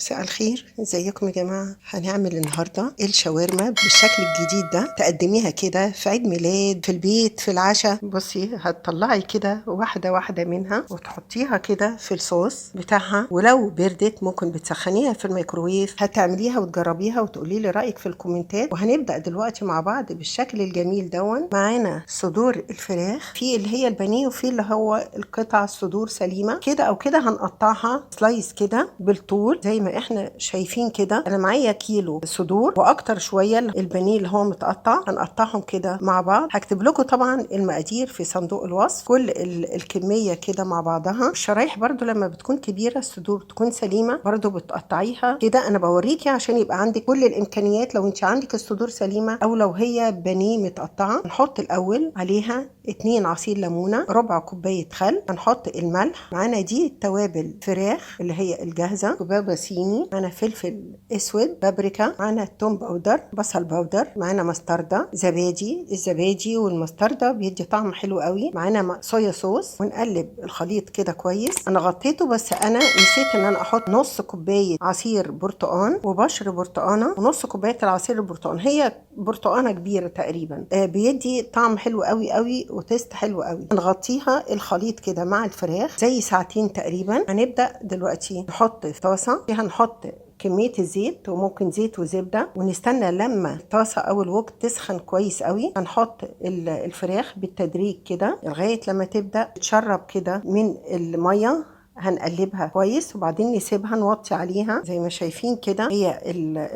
مساء الخير، ازيكم يا جماعة؟ هنعمل النهاردة الشاورما بالشكل الجديد ده. تقدميها كده في عيد ميلاد، في البيت، في العشاء. بصي، هتطلعي كده واحدة واحدة منها وتحطيها كده في الصوص بتاعها، ولو بردت ممكن بتسخنيها في الميكروويف. هتعمليها وتجربيها وتقولي لي رأيك في الكومنتات. وهنبدأ دلوقتي مع بعض بالشكل الجميل دون. معانا صدور الفراخ، في اللي هي البانيه وفي اللي هو القطع الصدور سليمة كده او كده. هنقطعها سلايس كده بالطول زي ما احنا شايفين كده. انا معايا كيلو صدور واكتر شويه البانيه اللي هو متقطع. هنقطعهم كده مع بعض. هكتب لكم طبعا المقادير في صندوق الوصف، كل الكميه كده مع بعضها. الشرايح برضو لما بتكون كبيره الصدور تكون سليمه برضو بتقطعيها كده. انا بوريكي عشان يبقى عندك كل الامكانيات لو انت عندك الصدور سليمه او لو هي بانيه متقطعه. نحط الاول عليها 2 عصير ليمونه، ربع كوبايه خل. هنحط الملح. معانا دي توابل فراخ اللي هي الجاهزه، كبابه صيني، معانا فلفل اسود، بابريكا، معانا توم باودر، بصل باودر، معانا مستردة، زبادي. الزبادي والمستردة بيدي طعم حلو قوي. معانا صويا صوص. ونقلب الخليط كده كويس. انا غطيته بس انا نسيت ان انا احط نص كوبايه عصير برتقان وبشر برتقانه، ونص كوبايه العصير البرتقان. هي برتقانه كبيره تقريبا. بيدي طعم حلو قوي قوي وتيست حلو قوي. هنغطيها الخليط كده مع الفراخ زي ساعتين تقريبا. هنبدأ دلوقتي نحط في طاسة، هنحط كمية الزيت وممكن زيت وزبدة، ونستنى لما الطاسة أو الوك تسخن كويس قوي. هنحط الفراخ بالتدريج كده لغاية لما تبدأ تشرب كده من المية. هنقلبها كويس وبعدين نسيبها، نوطي عليها زي ما شايفين كده. هي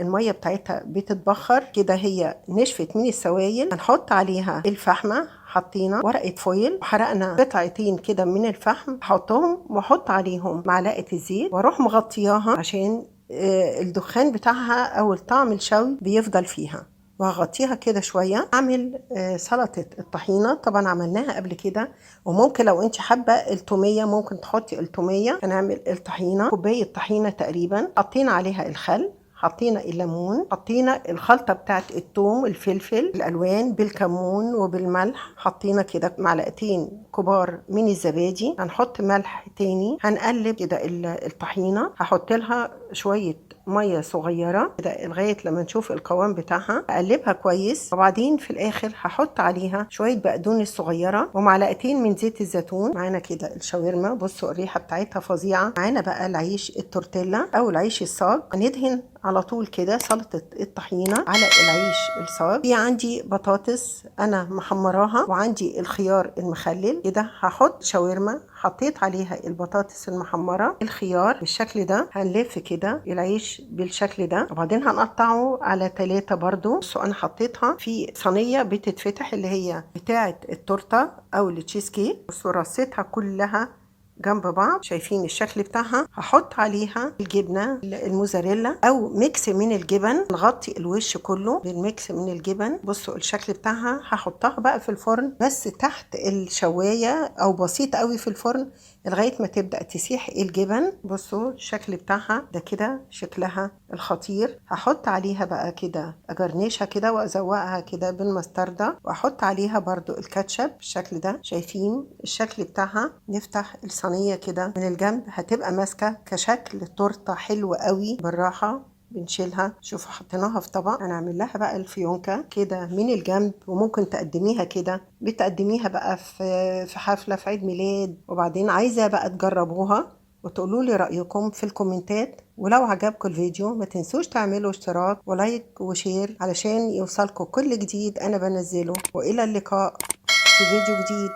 المية بتاعتها بتتبخر كده، هي نشفت من السوائل. هنحط عليها الفحمة. حطينا ورقة فويل وحرقنا قطعتين كده من الفحم، احطهم واحط عليهم معلقة الزيت واروح مغطياها عشان الدخان بتاعها او الطعم الشوي بيفضل فيها. وهغطيها كده شويه. اعمل سلطه الطحينه، طبعا عملناها قبل كده. وممكن لو انت حابه التوميه ممكن تحطي التوميه. هنعمل الطحينه كوبايه طحينه تقريبا. حطينا عليها الخل، حطينا الليمون، حطينا الخلطه بتاعت الثوم، الفلفل الالوان بالكمون وبالملح. حطينا كده معلقتين كبار من الزبادي. هنحط ملح تاني. هنقلب كده الطحينه. هحط لها شويه ميه صغيره كده لغايه لما نشوف القوام بتاعها. اقلبها كويس وبعدين في الاخر هحط عليها شويه بقدونس صغيره ومعلقتين من زيت الزيتون. معانا كده الشاورما. بصوا الريحه بتاعتها فظيعه. معانا بقى العيش التورتيلا او العيش الصاج. هندهن على طول كده سلطه الطحينه على العيش الصاج. في عندي بطاطس انا محمراها وعندي الخيار المخلل كده. هحط شاورما حطيت عليها البطاطس المحمره، الخيار بالشكل ده. هنلف كده العيش بالشكل ده وبعدين هنقطعه على 3 برضو. بصوا انا حطيتها في صينيه بتتفتح اللي هي بتاعه التورته او التشيز كيك. بصوا رصيتها كلها جنب بعض، شايفين الشكل بتاعها. هحط عليها الجبنه الموزاريلا او ميكس من الجبن. نغطي الوش كله بالميكس من الجبن. بصوا الشكل بتاعها. هحطها بقى في الفرن بس تحت الشوايه او بسيط قوي في الفرن لغايه ما تبدا تسيح الجبن. بصوا الشكل بتاعها ده كده شكلها الخطير. هحط عليها بقى كده اجرنيشها كده وازوقها كده بالمستردة، واحط عليها برضو الكاتشب بالشكل ده. شايفين الشكل بتاعها. نفتح الصينيه كده من الجنب هتبقى ماسكه كشكل تورته حلو قوي. بالراحه بنشيلها. شوفوا حطيناها في طبق. هنعمل لها بقى الفيونكة كده من الجنب. وممكن تقدميها كده، بتقدميها بقى في حفلة في عيد ميلاد. وبعدين عايزة بقى تجربوها وتقولوا لي رأيكم في الكومنتات. ولو عجبكم الفيديو ما تنسوش تعملوا اشتراك ولايك وشير علشان يوصلكم كل جديد انا بنزله. والى اللقاء في فيديو جديد.